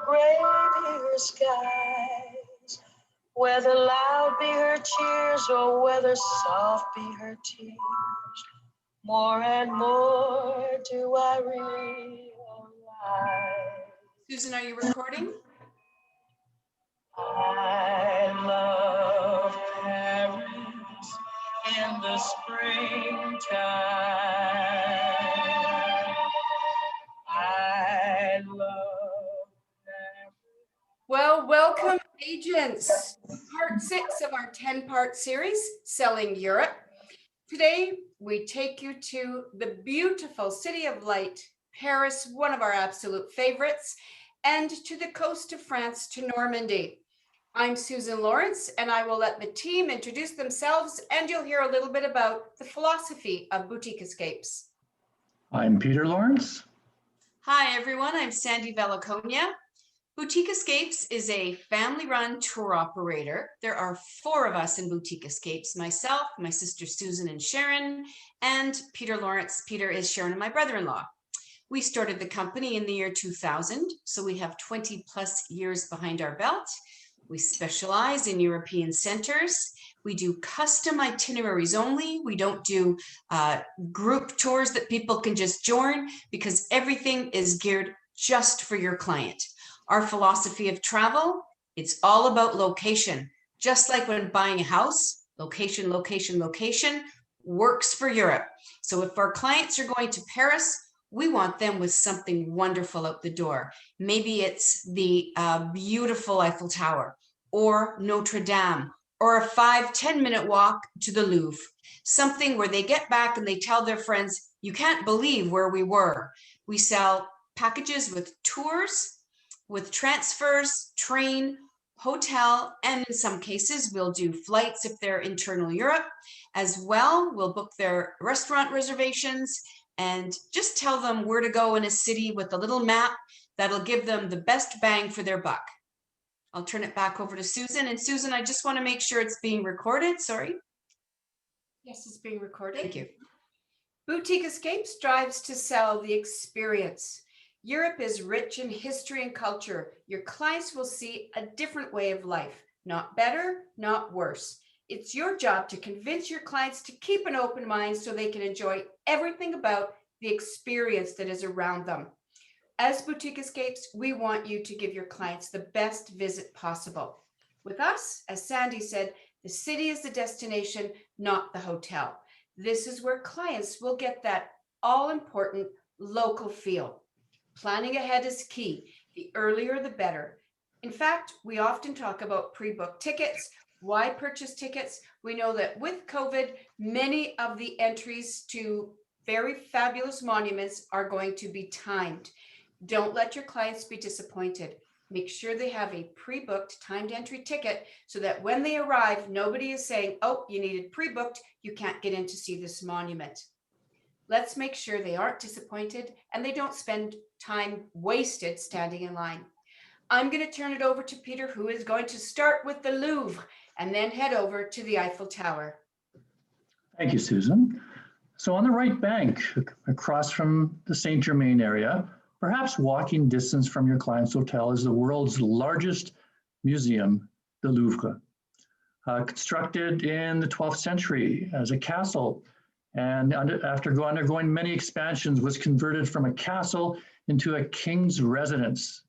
gray be her skies, whether loud be her cheers or whether soft be her tears, more and more do I realize. Susan, are you recording? I love Paris in the springtime. I love Paris. Well, welcome agents. Part 6 of our 10-part series, Selling Europe. Today, we take you to the beautiful city of light, Paris, one of our absolute favorites, and to the coast of France, to Normandy. I'm Susan Lawrence, and I will let the team introduce themselves, and you'll hear a little bit about the philosophy of Boutique Escapes. I'm Peter Lawrence. Hi, everyone. I'm Sandy Vellaconia. Boutique Escapes is a family-run tour operator. There are 4 of us in Boutique Escapes, myself, my sister Susan and Sharon, and Peter Lawrence. Peter is Sharon and my brother-in-law. We started the company in the year 2000, so we have 20 plus years behind our belt. We specialize in European centers. We do custom itineraries only. We don't do group tours that people can just join because everything is geared just for your client. Our philosophy of travel, it's all about location. Just like when buying a house, location, location, location works for Europe. So if our clients are going to Paris, we want them with something wonderful out the door. Maybe it's the beautiful Eiffel Tower or Notre Dame or a 5-10 minute walk to the Louvre. Something where they get back and they tell their friends, you can't believe where we were. We sell packages with tours, with transfers, train, hotel, and in some cases, we'll do flights if they're internal Europe. As well, we'll book their restaurant reservations and just tell them where to go in a city with a little map that'll give them the best bang for their buck. I'll turn it back over to Susan. And Susan, I just want to make sure it's being recorded. Sorry. Yes, it's being recorded. Thank you. Boutique Escapes strives to sell the experience. Europe is rich in history and culture. Your clients will see a different way of life, not better, not worse. It's your job to convince your clients to keep an open mind so they can enjoy everything about the experience that is around them. As Boutique Escapes, we want you to give your clients the best visit possible. With us, as Sandy said, the city is the destination, not the hotel. This is where clients will get that all-important local feel. Planning ahead is key. The earlier, the better. In fact, we often talk about pre-booked tickets. Why purchase tickets? We know that with COVID, many of the entries to very fabulous monuments are going to be timed. Don't let your clients be disappointed. Make sure they have a pre-booked timed entry ticket so that when they arrive, nobody is saying, oh, you needed pre-booked, you can't get in to see this monument. Let's make sure they aren't disappointed and they don't spend time wasted standing in line. I'm going to turn it over to Peter, who is going to start with the Louvre and then head over to the Eiffel Tower. Thank you, Susan. So on the right bank, across from the Saint-Germain area, perhaps walking distance from your client's hotel, is the world's largest museum, the Louvre. Constructed in the 12th century as a castle, and after undergoing many expansions, was converted from a castle into a king's residence.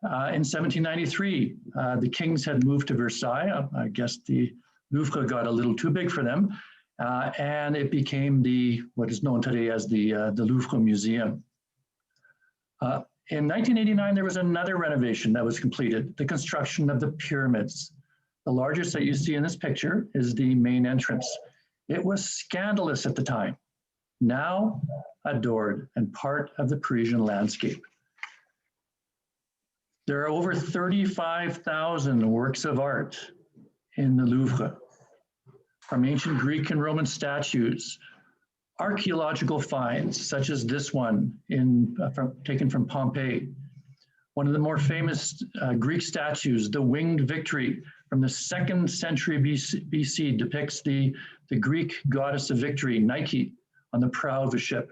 In 1793, the kings had moved to Versailles. I guess the Louvre got a little too big for them, and it became what is known today as the Louvre Museum. In 1989, there was another renovation that was completed, the construction of the pyramids. The largest that you see in this picture is the main entrance. It was scandalous at the time, now adored and part of the Parisian landscape. There are over 35,000 works of art in the Louvre, from ancient Greek and Roman statues, archaeological finds, such as this one taken from Pompeii. One of the more famous Greek statues, the Winged Victory from the 2nd century BC, depicts the Greek goddess of victory, Nike, on the prow of a ship.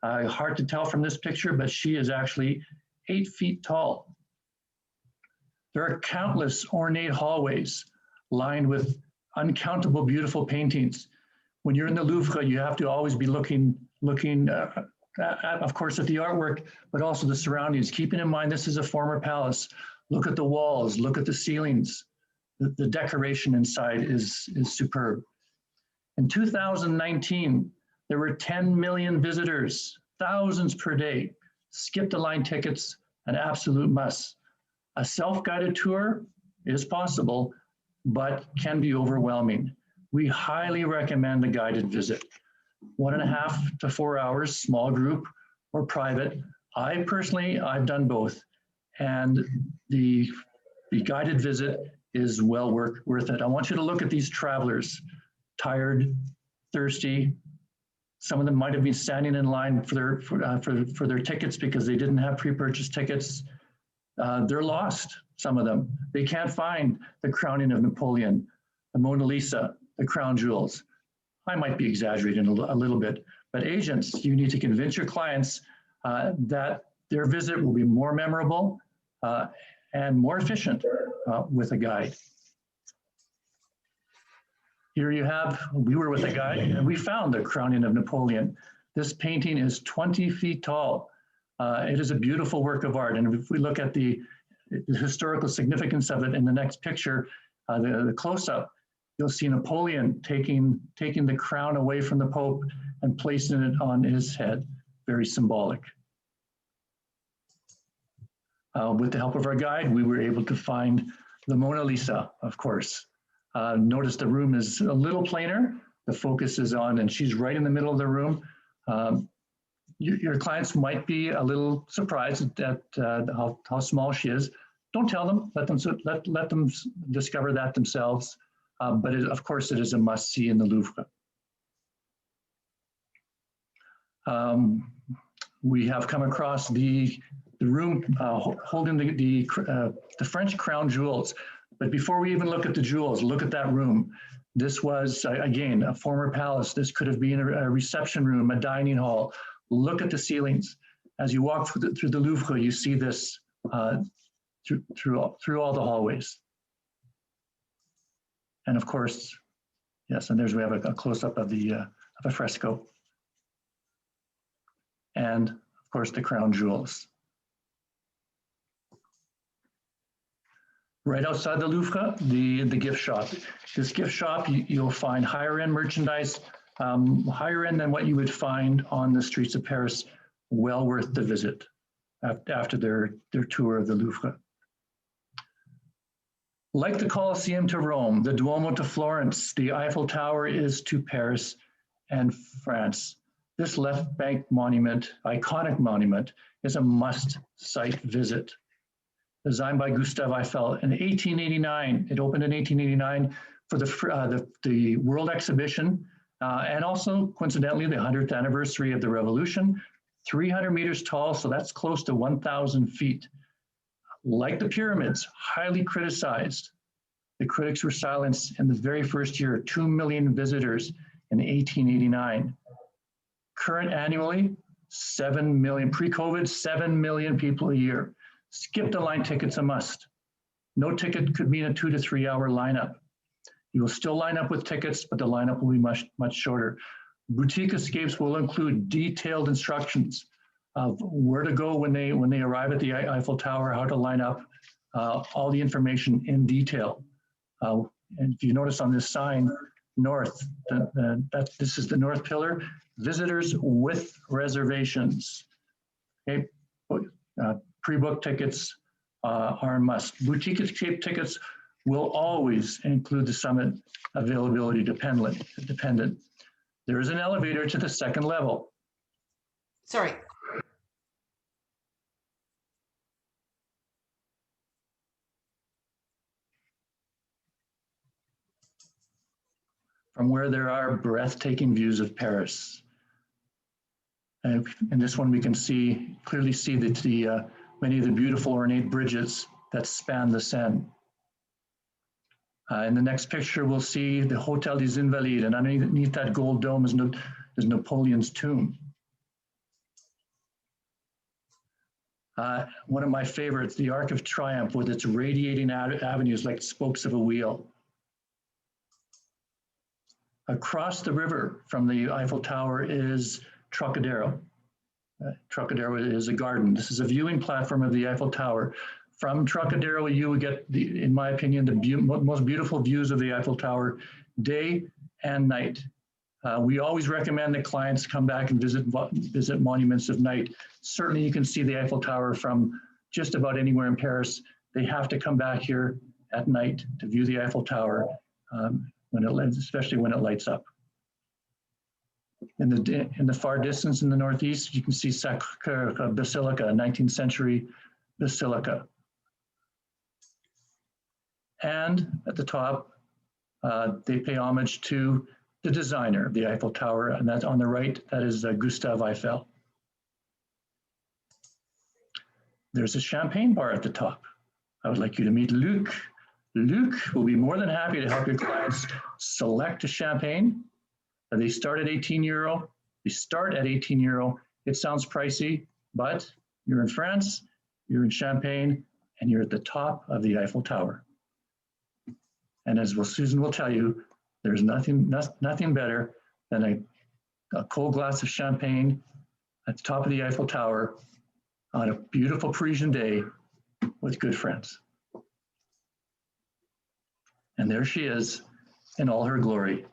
Hard to tell from this picture, but she is actually 8 feet tall. There are countless ornate hallways lined with uncountable beautiful paintings. When you're in the Louvre, you have to always be looking of course, at the artwork, but also the surroundings. Keeping in mind, this is a former palace. Look at the walls, look at the ceilings. The decoration inside is superb. In 2019, there were 10 million visitors, thousands per day. Skip the line tickets, an absolute must. A self-guided tour is possible, but can be overwhelming. We highly recommend a guided visit. 1.5 to 4 hours, small group or private. I've done both. And the guided visit is well worth it. I want you to look at these travelers, tired, thirsty. Some of them might have been standing in line for their tickets because they didn't have pre-purchased tickets. They're lost, some of them. They can't find the crowning of Napoleon, the Mona Lisa, the crown jewels. I might be exaggerating a little bit, but agents, you need to convince your clients that their visit will be more memorable and more efficient with a guide. Here you have, we were with a guide and we found the crowning of Napoleon. This painting is 20 feet tall. It is a beautiful work of art. And if we look at the historical significance of it in the next picture, the close-up, you'll see Napoleon taking the crown away from the Pope and placing it on his head. Very symbolic. With the help of our guide, we were able to find the Mona Lisa, of course. Notice the room is a little plainer. The focus is on, and she's right in the middle of the room. Your clients might be a little surprised at how small she is. Don't tell them. Let them discover that themselves. But of course, it is a must-see in the Louvre. We have come across the room holding the French crown jewels. But before we even look at the jewels, look at that room. This was, again, a former palace. This could have been a reception room, a dining hall. Look at the ceilings. As you walk through the Louvre, you see this through all the hallways. And of course, yes, and we have a close-up of a fresco. And of course, the crown jewels. Right outside the Louvre, the gift shop. This gift shop, you'll find higher end merchandise, higher end than what you would find on the streets of Paris. Well worth the visit after their tour of the Louvre. Like the Colosseum to Rome, the Duomo to Florence, the Eiffel Tower is to Paris and France. This left bank monument, iconic monument, is a must-site visit. Designed by Gustave Eiffel in 1889. It opened in 1889 for the World Exhibition and also, coincidentally, the 100th anniversary of the Revolution. 300 meters tall, so that's close to 1,000 feet. Like the pyramids, highly criticized. The critics were silenced in the very first year, 2 million visitors in 1889. Current annually, 7 million, pre-COVID, 7 million people a year. Skip the line tickets a must. No ticket could mean a 2 to 3 hour lineup. You will still line up with tickets, but the lineup will be much, much shorter. Boutique escapes will include detailed instructions of where to go when they arrive at the Eiffel Tower, how to line up, all the information in detail. And if you notice on this sign, north, this is the north pillar, visitors with reservations. Okay, pre-book tickets are a must. Boutique escape tickets will always include the summit availability dependent. There is an elevator to the second level. Sorry. From where there are breathtaking views of Paris. And in this one, we can clearly see many of the beautiful ornate bridges that span the Seine. In the next picture, we'll see the Hotel des Invalides, and underneath that gold dome is Napoleon's tomb. One of my favorites, the Arc of Triumph, with its radiating avenues like spokes of a wheel. Across the river from the Eiffel Tower is Trocadero. Trocadero is a garden. This is a viewing platform of the Eiffel Tower. From Trocadero, you would get, in my opinion, the most beautiful views of the Eiffel Tower day and night. We always recommend that clients come back and visit monuments at night. Certainly you can see the Eiffel Tower from just about anywhere in Paris. They have to come back here at night to view the Eiffel Tower, especially when it lights up. In the far distance in the northeast, you can see Sacré-Cœur Basilica, a 19th century basilica. And at the top, they pay homage to the designer of the Eiffel Tower, and that's on the right, that is Gustave Eiffel. There's a champagne bar at the top. I would like you to meet Luc. Luc will be more than happy to help your clients select a champagne. They start at 18 euro. They start at 18 euro. It sounds pricey, but you're in France, you're in Champagne, and you're at the top of the Eiffel Tower. And as Susan will tell you, there's nothing better than a cold glass of champagne at the top of the Eiffel Tower on a beautiful Parisian day with good friends. And there she is in all her glory.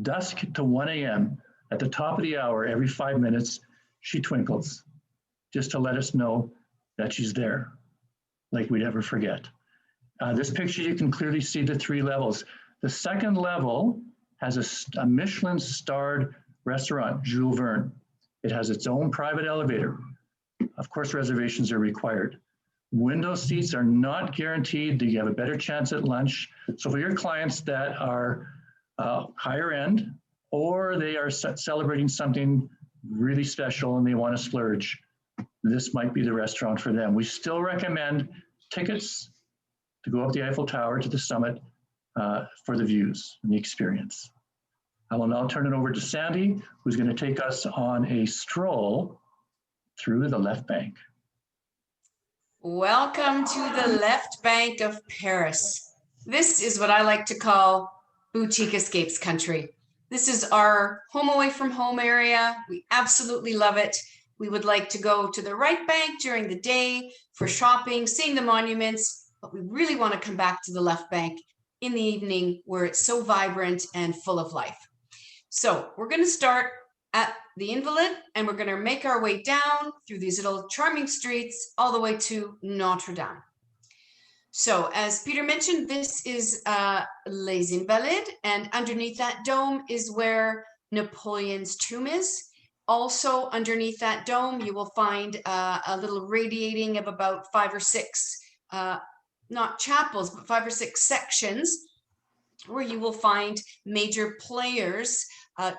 Dusk to 1 a.m. at the top of the hour, every 5 minutes, she twinkles just to let us know that she's there, like we'd ever forget. This picture, you can clearly see the 3 levels. The second level has a Michelin-starred restaurant, Jules Verne. It has its own private elevator. Of course, reservations are required. Window seats are not guaranteed. You have a better chance at lunch. So for your clients that are higher end, or they are celebrating something really special and they want to splurge, this might be the restaurant for them. We still recommend tickets to go up the Eiffel Tower to the summit for the views and the experience. I will now turn it over to Sandy, who's going to take us on a stroll through the left bank. Welcome to the left bank of Paris. This is what I like to call boutique escapes country. This is our home away from home area. We absolutely love it. We would like to go to the right bank during the day for shopping, seeing the monuments, but we really want to come back to the left bank in the evening where it's so vibrant and full of life. So we're going to start at the Invalides and we're going to make our way down through these little charming streets all the way to Notre Dame. So as Peter mentioned, this is Les Invalides, and underneath that dome is where Napoleon's tomb is. Also underneath that dome, you will find a little radiating of about 5 or 6, not chapels, but 5 or 6 sections where you will find major players'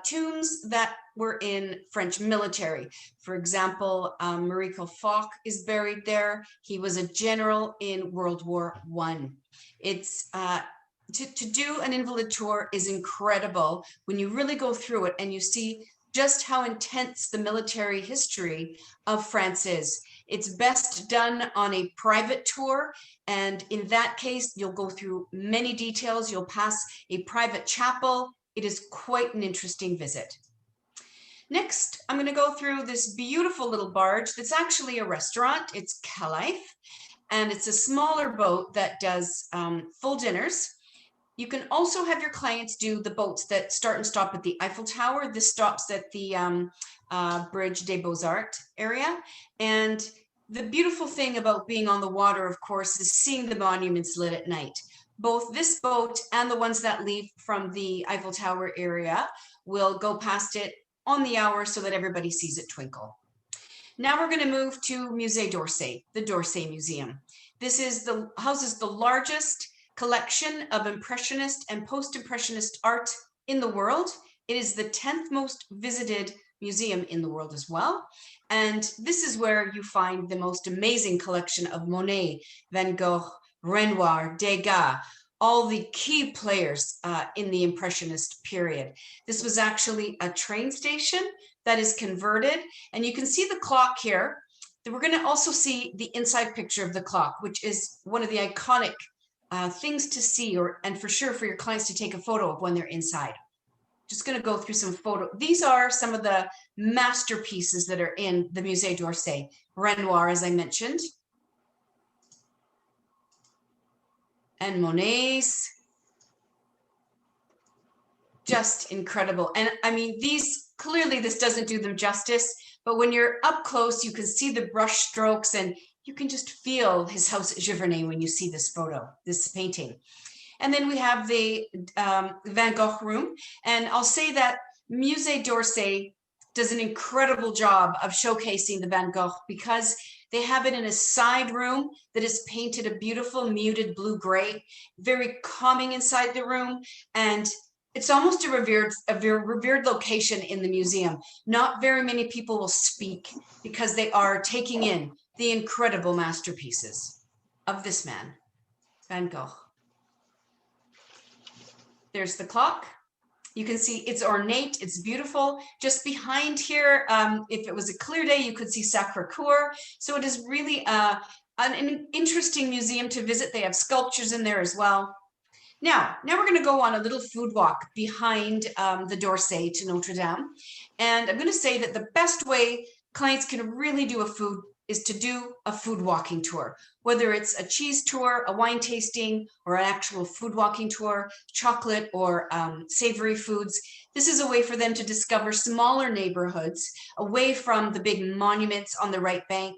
tombs that were in French military. For example, Marie Foch is buried there. He was a general in World War I. It's to do an invalid tour is incredible when you really go through it and you see just how intense the military history of France is. It's best done on a private tour, and in that case, you'll go through many details. You'll pass a private chapel. It is quite an interesting visit. Next, I'm going to go through this beautiful little barge that's actually a restaurant. It's Calife, and it's a smaller boat that does full dinners. You can also have your clients do the boats that start and stop at the Eiffel Tower. This stops at the Bridge des Beaux-Arts area. And the beautiful thing about being on the water, of course, is seeing the monuments lit at night. Both this boat and the ones that leave from the Eiffel Tower area will go past it on the hour so that everybody sees it twinkle. Now we're going to move to Musée d'Orsay, the d'Orsay Museum. This is houses the largest collection of Impressionist and Post-Impressionist art in the world. It is the 10th most visited museum in the world as well. And this is where you find the most amazing collection of Monet, Van Gogh, Renoir, Degas, all the key players in the Impressionist period. This was actually a train station that is converted, and you can see the clock here. We're going to also see the inside picture of the clock, which is one of the iconic things to see, and for sure for your clients to take a photo of when they're inside. Just going to go through some photos. These are some of the masterpieces that are in the Musée d'Orsay. Renoir, as I mentioned. And Monet's. Just incredible. And I mean, clearly this doesn't do them justice, but when you're up close, you can see the brush strokes and you can just feel his house Giverny when you see this photo, this painting. And then we have the Van Gogh room. And I'll say that Musée d'Orsay does an incredible job of showcasing the Van Gogh because they have it in a side room that is painted a beautiful muted blue-gray, very calming inside the room. And it's almost a revered location in the museum. Not very many people will speak because they are taking in the incredible masterpieces of this man, Van Gogh. There's the clock. You can see it's ornate, it's beautiful. Just behind here, if it was a clear day, you could see Sacré-Cœur. So it is really an interesting museum to visit. They have sculptures in there as well. Now we're going to go on a little food walk behind the d'Orsay to Notre Dame. And I'm going to say that the best way clients can really do a food is to do a food walking tour, whether it's a cheese tour, a wine tasting, or an actual food walking tour, chocolate or savory foods. This is a way for them to discover smaller neighborhoods away from the big monuments on the right bank,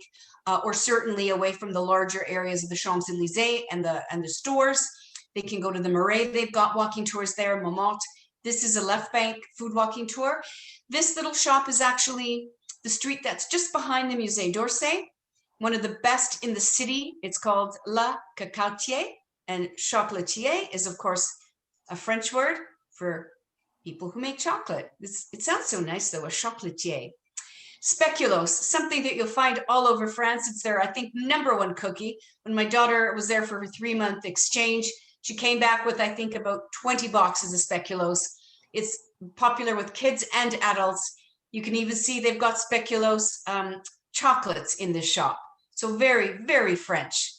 or certainly away from the larger areas of the Champs-Élysées and the stores. They can go to the Marais. They've got walking tours there, Montmartre. This is a left bank food walking tour. This little shop is actually the street that's just behind the Musée d'Orsay, one of the best in the city. It's called La Cacautier, and chocolatier is, of course, a French word for people who make chocolate. It sounds so nice, though, a chocolatier. Speculoos, something that you'll find all over France. It's their, I think, #1 cookie. When my daughter was there for her 3-month exchange, she came back with, I think, about 20 boxes of speculoos. It's popular with kids and adults. You can even see they've got speculoos chocolates in this shop. So very, very French.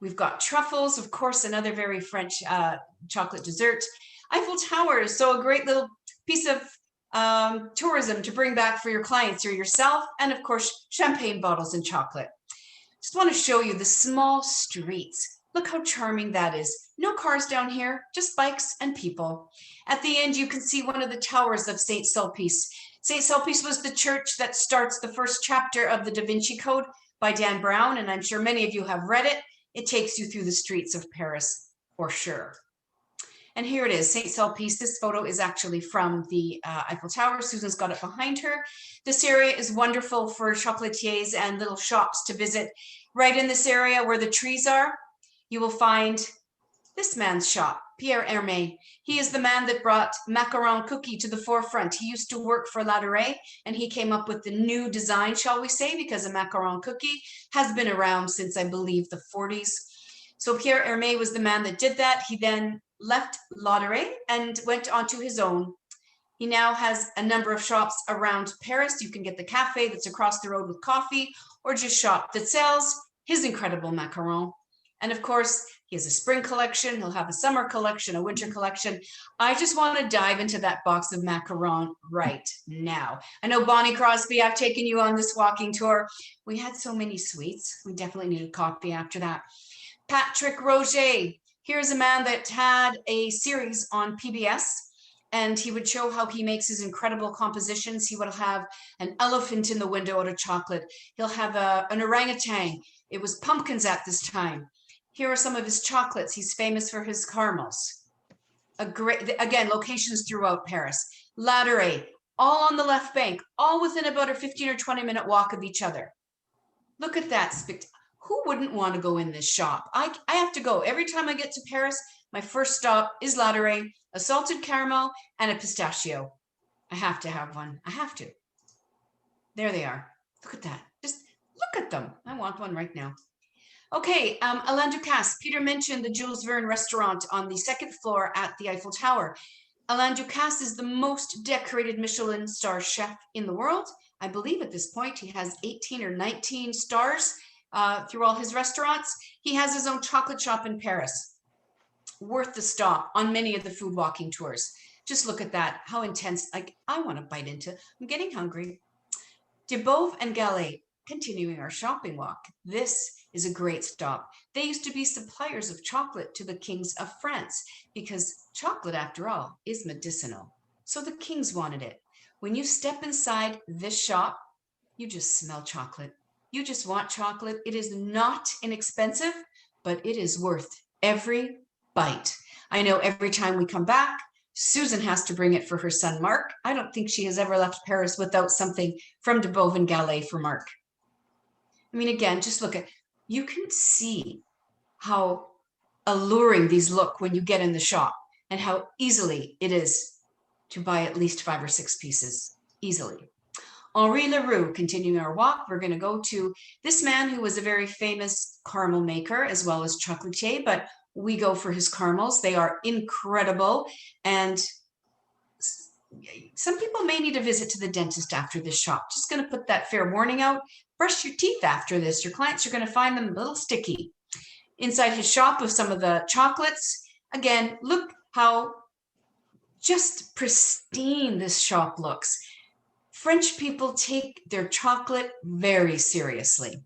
We've got truffles, of course, another very French chocolate dessert. Eiffel Tower is so a great little piece of tourism to bring back for your clients or yourself. And of course, champagne bottles and chocolate. Just want to show you the small streets. Look how charming that is. No cars down here, just bikes and people. At the end, you can see one of the towers of St. Sulpice. St. Sulpice was the church that starts the first chapter of the Da Vinci Code by Dan Brown, and I'm sure many of you have read it. It takes you through the streets of Paris for sure. And here it is, St. Sulpice. This photo is actually from the Eiffel Tower. Susan's got it behind her. This area is wonderful for chocolatiers and little shops to visit. Right in this area where the trees are, you will find this man's shop, Pierre Hermé. He is the man that brought macaron cookie to the forefront. He used to work for Ladurée, and he came up with the new design, shall we say, because a macaron cookie has been around since, I believe, the 40s. So Pierre Hermé was the man that did that. He then left Ladurée and went on to his own. He now has a number of shops around Paris. You can get the cafe that's across the road with coffee, or just shop that sells his incredible macaron. And of course, he has a spring collection. He'll have a summer collection, a winter collection. I just want to dive into that box of macaron right now. I know, Bonnie Crosby, I've taken you on this walking tour. We had so many sweets. We definitely needed coffee after that. Patrick Roger. Here's a man that had a series on PBS, and he would show how he makes his incredible compositions. He would have an elephant in the window out of chocolate. He'll have an orangutan. It was pumpkins at this time. Here are some of his chocolates. He's famous for his caramels. Again, locations throughout Paris. Ladurée, all on the left bank, all within about a 15 or 20 minute walk of each other. Look at that. Who wouldn't want to go in this shop? I have to go. Every time I get to Paris, my first stop is Ladurée, a salted caramel and a pistachio. I have to have one. I have to. There they are. Look at that. Just look at them. I want one right now. Okay, Alain Ducasse. Peter mentioned the Jules Verne restaurant on the 2nd floor at the Eiffel Tower. Alain Ducasse is the most decorated Michelin star chef in the world. I believe at this point he has 18 or 19 stars through all his restaurants. He has his own chocolate shop in Paris. Worth the stop on many of the food walking tours. Just look at that, how intense. Like, I want to bite into, I'm getting hungry. De Beauve and Gallet, continuing our shopping walk. This is a great stop. They used to be suppliers of chocolate to the kings of France because chocolate, after all, is medicinal. So the kings wanted it. When you step inside this shop, you just smell chocolate. You just want chocolate. It is not inexpensive, but it is worth every bite. I know every time we come back, Susan has to bring it for her son, Mark. I don't think she has ever left Paris without something from De Beauve and Gallet for Mark. I mean, again, just look at, you can see how alluring these look when you get in the shop and how easily it is to buy at least 5 or 6 pieces, easily. Henri Leroux, continuing our walk, we're going to go to this man who was a very famous caramel maker as well as chocolatier, but we go for his caramels. They are incredible. And some people may need a visit to the dentist after this shop. Just going to put that fair warning out. Brush your teeth after this. Your clients are going to find them a little sticky. Inside his shop with some of the chocolates. Again, look how just pristine this shop looks. French people take their chocolate very seriously.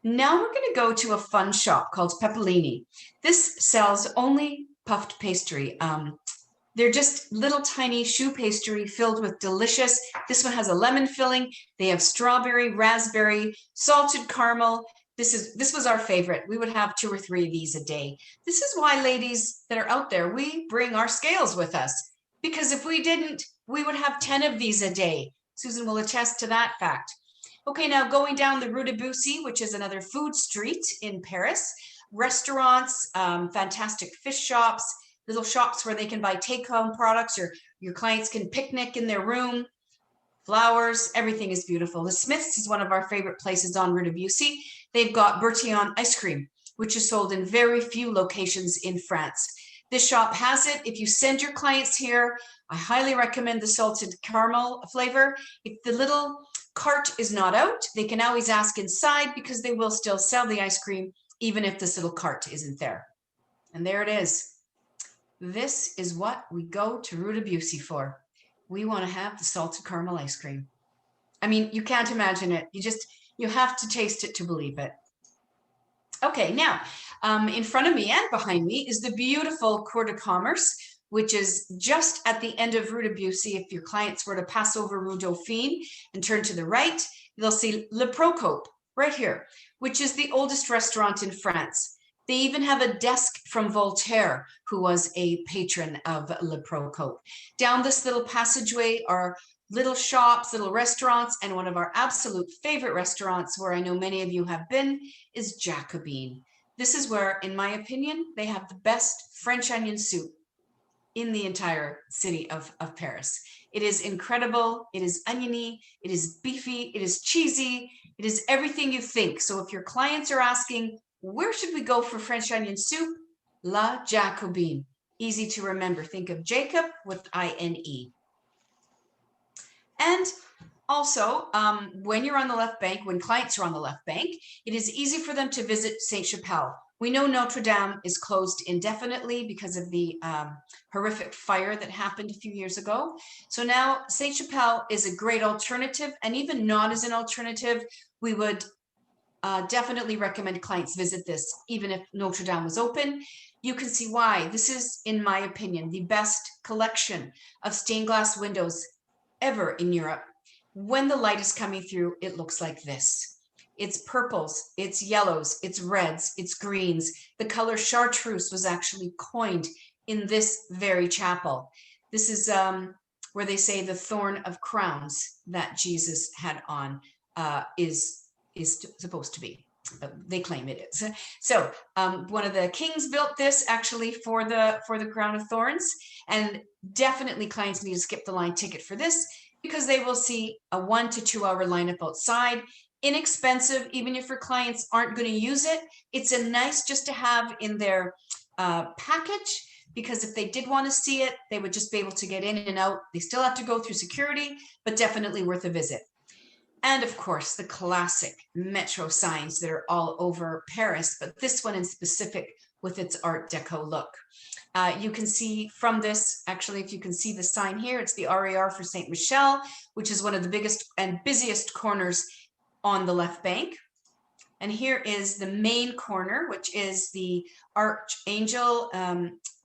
Now we're going to go to a fun shop called Peppolini. This sells only puffed pastry. They're just little tiny choux pastry filled with delicious. This one has a lemon filling. They have strawberry, raspberry, salted caramel. This was our favorite. We would have 2 or 3 of these a day. This is why, ladies that are out there, we bring our scales with us, because if we didn't, we would have 10 of these a day. Susan will attest to that fact. Okay, now going down the Rue de Bussy, which is another food street in Paris, restaurants, fantastic fish shops, little shops where they can buy take-home products, or your clients can picnic in their room, flowers, everything is beautiful. The Smiths is one of our favorite places on Rue de Bussy. They've got Bertillon ice cream, which is sold in very few locations in France. This shop has it. If you send your clients here, I highly recommend the salted caramel flavor. If the little cart is not out, they can always ask inside because they will still sell the ice cream even if this little cart isn't there. And there it is. This is what we go to Rue de Bussy for. We want to have the salted caramel ice cream. I mean, you can't imagine it. You have to taste it to believe it. Okay, now in front of me and behind me is the beautiful Cour de Commerce, which is just at the end of Rue de Bussy. If your clients were to pass over Rue Dauphine and turn to the right, they'll see Le Procope right here, which is the oldest restaurant in France. They even have a desk from Voltaire, who was a patron of Le Procope. Down this little passageway are little shops, little restaurants, and one of our absolute favorite restaurants, where I know many of you have been, is Jacobin. This is where, in my opinion, they have the best French onion soup in the entire city of Paris. It is incredible. It is oniony. It is beefy. It is cheesy. It is everything you think. So if your clients are asking, where should we go for French onion soup? La Jacobin. Easy to remember. Think of Jacob with I-N-E. And also, when you're on the left bank, when clients are on the left bank, it is easy for them to visit Sainte-Chapelle. We know Notre Dame is closed indefinitely because of the horrific fire that happened a few years ago. So now Sainte-Chapelle is a great alternative, and even not as an alternative, we would definitely recommend clients visit this, even if Notre Dame was open. You can see why. This is, in my opinion, the best collection of stained glass windows ever in Europe. When the light is coming through, it looks like this. It's purples, it's yellows, it's reds, it's greens. The color chartreuse was actually coined in this very chapel. This is where they say the thorn of crowns that Jesus had on is supposed to be. They claim it is. So one of the kings built this actually for the crown of thorns, and definitely clients need to skip the line ticket for this because they will see a 1 to 2 hour lineup outside. Inexpensive, even if your clients aren't going to use it. It's a nice just to have in their package, because if they did want to see it, they would just be able to get in and out. They still have to go through security, but definitely worth a visit. And of course, the classic metro signs that are all over Paris, but this one in specific with its Art Deco look. You can see from this, actually, if you can see the sign here, it's the RER for Saint Michel, which is one of the biggest and busiest corners on the left bank. And here is the main corner, which is the Archangel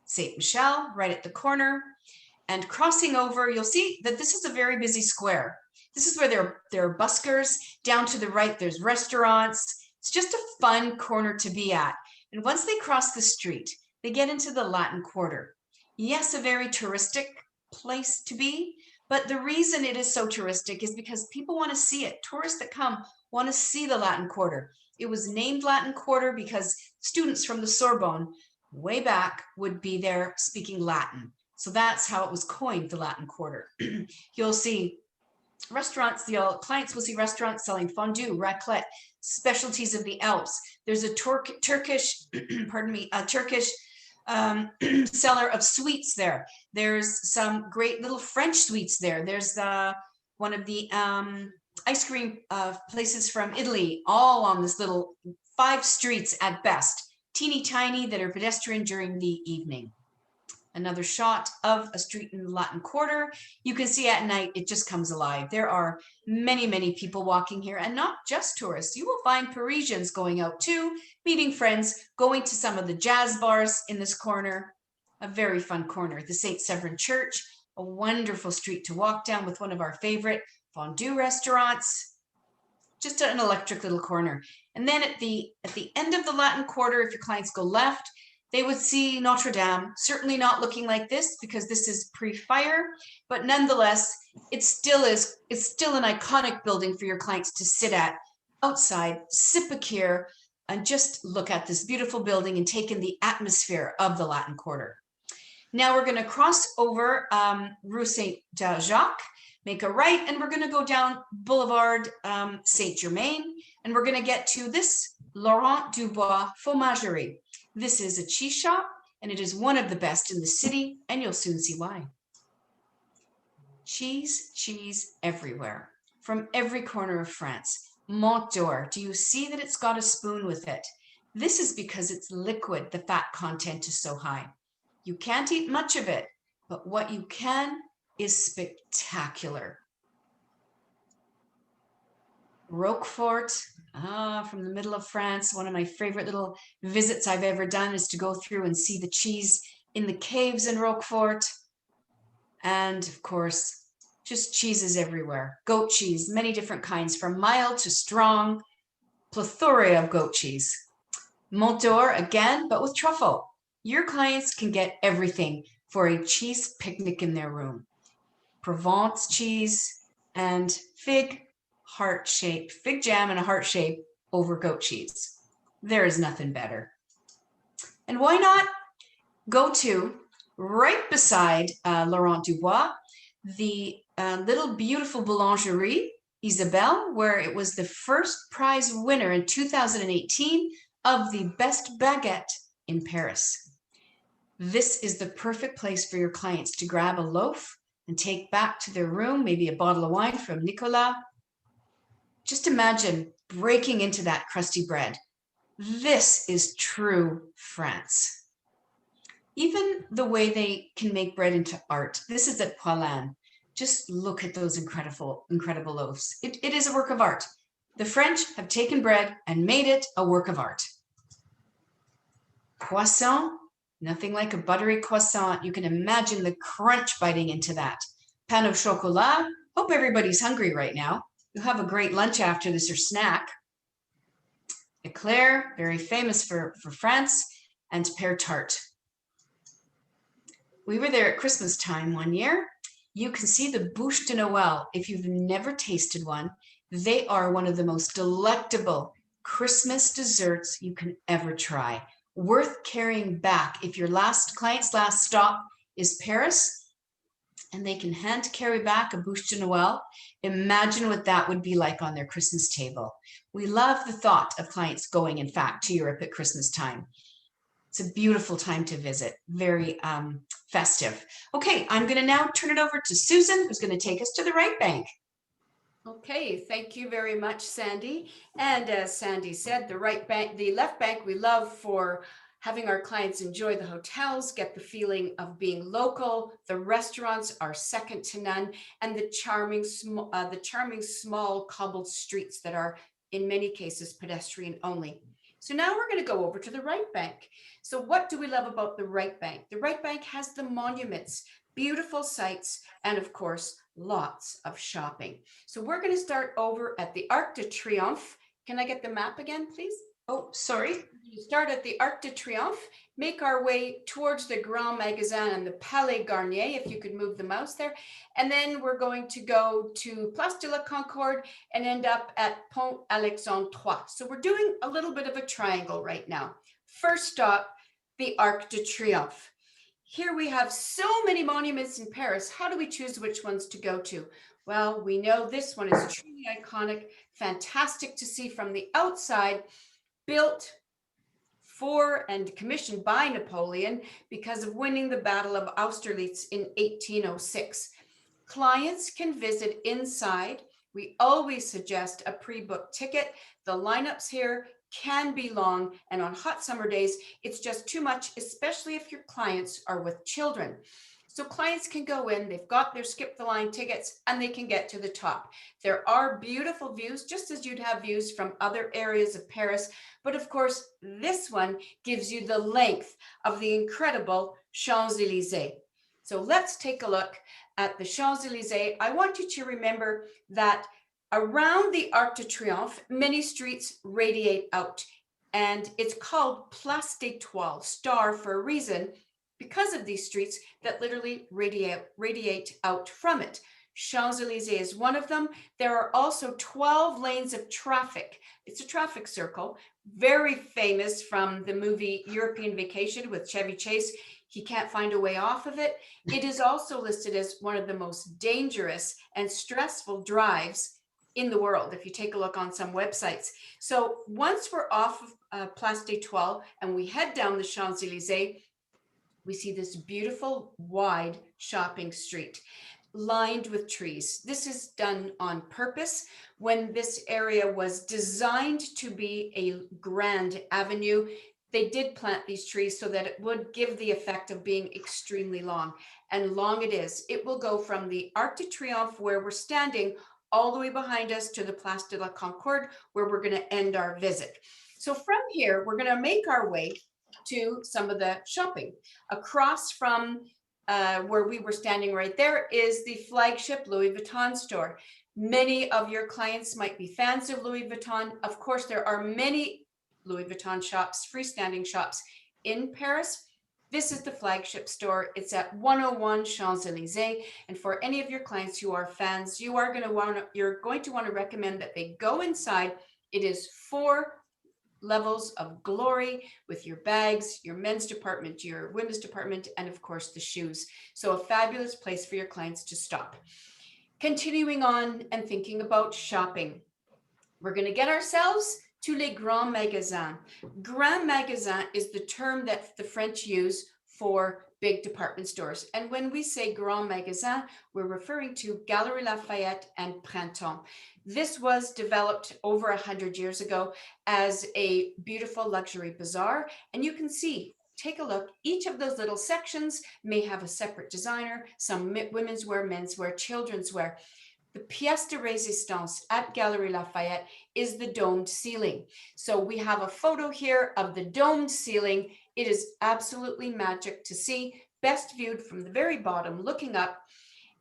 Saint Michel right at the corner. And crossing over, you'll see that this is a very busy square. This is where there are buskers. Down to the right, there's restaurants. It's just a fun corner to be at. And once they cross the street, they get into the Latin Quarter. Yes, a very touristic place to be, but the reason it is so touristic is because people want to see it. Tourists that come want to see the Latin Quarter. It was named Latin Quarter because students from the Sorbonne way back would be there speaking Latin. So that's how it was coined, the Latin Quarter. You'll see restaurants, clients will see restaurants selling fondue, raclette, specialties of the Alps. There's a Turkish, pardon me, a Turkish seller of sweets there. There's some great little French sweets there. There's one of the ice cream places from Italy, all on this little 5 streets at best, teeny tiny, that are pedestrian during the evening. Another shot of a street in the Latin Quarter. You can see at night, it just comes alive. There are many, many people walking here, and not just tourists. You will find Parisians going out too, meeting friends, going to some of the jazz bars in this corner. A very fun corner. The St. Severin Church, a wonderful street to walk down with one of our favorite fondue restaurants. Just an electric little corner. And then at the end of the Latin Quarter, if your clients go left, they would see Notre Dame, certainly not looking like this because this is pre-fire, but nonetheless, it's still an iconic building for your clients to sit at outside, sip a kir, and just look at this beautiful building and take in the atmosphere of the Latin Quarter. Now we're going to cross over Rue Saint-Jacques, make a right, and we're going to go down Boulevard Saint-Germain, and we're going to get to this Laurent Dubois Fromagerie. This is a cheese shop, and it is one of the best in the city, and you'll soon see why. Cheese everywhere, from every corner of France. Mont d'Or, do you see that it's got a spoon with it? This is because it's liquid, the fat content is so high. You can't eat much of it, but what you can is spectacular. Roquefort, from the middle of France. One of my favorite little visits I've ever done is to go through and see the cheese in the caves in Roquefort. And of course, just cheeses everywhere. Goat cheese, many different kinds, from mild to strong, plethora of goat cheese. Mont d'Or again, but with truffle. Your clients can get everything for a cheese picnic in their room. Provence cheese and fig jam and a heart shape over goat cheese. There is nothing better. And why not go to, right beside Laurent Dubois, the little beautiful boulangerie, Isabelle, where it was the first prize winner in 2018 of the best baguette in Paris. This is the perfect place for your clients to grab a loaf and take back to their room, maybe a bottle of wine from Nicolas. Just imagine breaking into that crusty bread. This is true France. Even the way they can make bread into art. This is at Poilâne. Just look at those incredible loaves. It is a work of art. The French have taken bread and made it a work of art. Croissant, nothing like a buttery croissant. You can imagine the crunch biting into that. Pain au chocolat. Hope everybody's hungry right now. You'll have a great lunch after this or snack. Eclair, very famous for France, and pear tart. We were there at Christmas time one year. You can see the bûche de Noël. If you've never tasted one, they are one of the most delectable Christmas desserts you can ever try. Worth carrying back. If your client's last stop is Paris, and they can hand carry back a bûche de Noël, imagine what that would be like on their Christmas table. We love the thought of clients going, in fact, to Europe at Christmas time. It's a beautiful time to visit, very festive. Okay, I'm going to now turn it over to Susan, who's going to take us to the right bank. Okay, thank you very much, Sandy. And as Sandy said, the left bank, we love for having our clients enjoy the hotels, get the feeling of being local. The restaurants are second to none, and the charming small cobbled streets that are in many cases pedestrian only. So now we're going to go over to the right bank. So what do we love about the right bank? The right bank has the monuments, beautiful sights, and of course, lots of shopping. So we're going to start over at the Arc de Triomphe. Can I get the map again, please? Oh, sorry. You start at the Arc de Triomphe, make our way towards the Grand Magasin and the Palais Garnier, if you could move the mouse there. And then we're going to go to Place de la Concorde and end up at Pont Alexandre III. So we're doing a little bit of a triangle right now. First stop, the Arc de Triomphe. Here we have so many monuments in Paris. How do we choose which ones to go to? Well, we know this one is truly iconic, fantastic to see from the outside, built for and commissioned by Napoleon because of winning the Battle of Austerlitz in 1806. Clients can visit inside. We always suggest a pre-booked ticket. The lineups here can be long, and on hot summer days, it's just too much, especially if your clients are with children. So clients can go in, they've got their skip the line tickets, and they can get to the top. There are beautiful views, just as you'd have views from other areas of Paris. But of course, this one gives you the length of the incredible Champs-Élysées. So let's take a look at the Champs-Élysées. I want you to remember that around the Arc de Triomphe, many streets radiate out, and it's called Place d'Étoile, star, for a reason, because of these streets that literally radiate out from it. Champs-Élysées is one of them. There are also 12 lanes of traffic. It's a traffic circle, very famous from the movie European Vacation with Chevy Chase. He can't find a way off of it. It is also listed as one of the most dangerous and stressful drives in the world, if you take a look on some websites. So once we're off of Place d'Étoile and we head down the Champs-Élysées, we see this beautiful, wide shopping street lined with trees. This is done on purpose. When this area was designed to be a grand avenue, they did plant these trees so that it would give the effect of being extremely long. And long it is. It will go from the Arc de Triomphe, where we're standing, all the way behind us to the Place de la Concorde, where we're going to end our visit. So from here, we're going to make our way to some of the shopping. Across from where we were standing right there is the flagship Louis Vuitton store. Many of your clients might be fans of Louis Vuitton. Of course, there are many Louis Vuitton shops, freestanding shops in Paris. This is the flagship store. It's at 101 Champs-Élysées. And for any of your clients who are fans, you're going to want to recommend that they go inside. It is 4 levels of glory with your bags, your men's department, your women's department, and of course the shoes. So a fabulous place for your clients to stop. Continuing on and thinking about shopping, we're going to get ourselves to les grands magasins. Grand magasin is the term that the French use for big department stores. And when we say grand magasin, we're referring to Galeries Lafayette and Printemps. This was developed over 100 years ago as a beautiful luxury bazaar. And you can see, take a look, each of those little sections may have a separate designer, some women's wear, men's wear, children's wear. The pièce de résistance at Galeries Lafayette is the domed ceiling. So we have a photo here of the domed ceiling. It is absolutely magic to see, best viewed from the very bottom, looking up.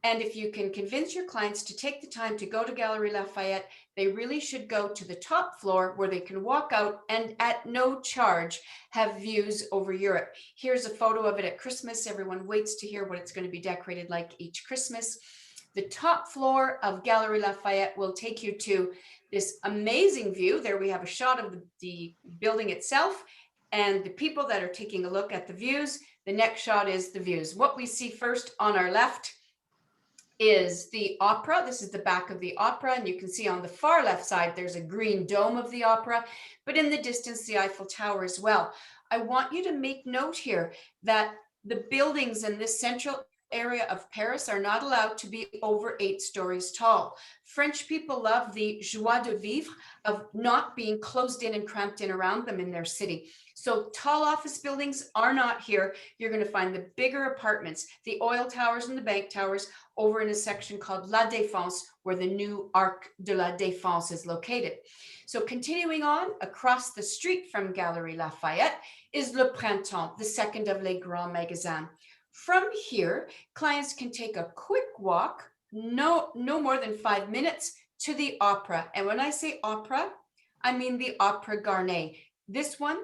And if you can convince your clients to take the time to go to Galeries Lafayette, they really should go to the top floor where they can walk out and at no charge have views over Europe. Here's a photo of it at Christmas. Everyone waits to hear what it's going to be decorated like each Christmas. The top floor of Galeries Lafayette will take you to this amazing view. There we have a shot of the building itself and the people that are taking a look at the views. The next shot is the views. What we see first on our left is the opera. This is the back of the opera, and you can see on the far left side there's a green dome of the opera, but in the distance the Eiffel Tower as well. I want you to make note here that the buildings in this central area of Paris are not allowed to be over 8 stories tall. French people love the joie de vivre of not being closed in and cramped in around them in their city. So tall office buildings are not here. You're going to find the bigger apartments, the oil towers and the bank towers over in a section called La Défense, where the new Arc de la Défense is located. So continuing on across the street from Galerie Lafayette is Le Printemps, the second of Les Grands Magasins. From here, clients can take a quick walk, no more than 5 minutes, to the opera. And when I say opera, I mean the Opera Garnier. This one,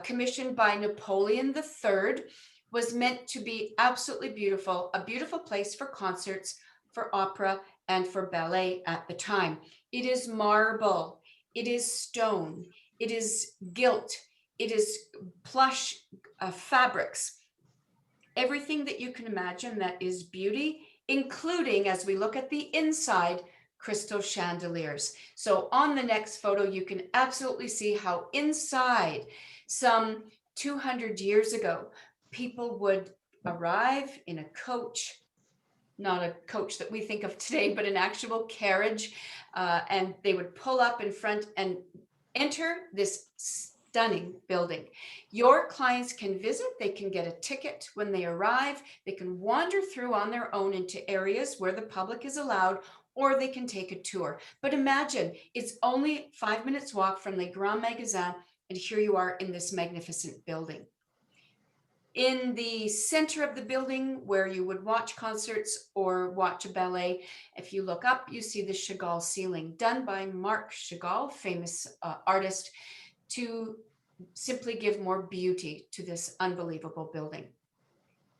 commissioned by Napoleon III, was meant to be absolutely beautiful, a beautiful place for concerts, for opera, and for ballet at the time. It is marble, it is stone, it is gilt, it is plush fabrics. Everything that you can imagine that is beauty, including, as we look at the inside, crystal chandeliers. So on the next photo, you can absolutely see how inside, some 200 years ago, people would arrive in a coach, not a coach that we think of today, but an actual carriage, and they would pull up in front and enter this stunning building. Your clients can visit, they can get a ticket when they arrive, they can wander through on their own into areas where the public is allowed, or they can take a tour. But imagine, it's only 5 minutes walk from Les Grands Magasins, and here you are in this magnificent building. In the center of the building where you would watch concerts or watch a ballet, if you look up, you see the Chagall ceiling, done by Marc Chagall, famous artist, to simply give more beauty to this unbelievable building.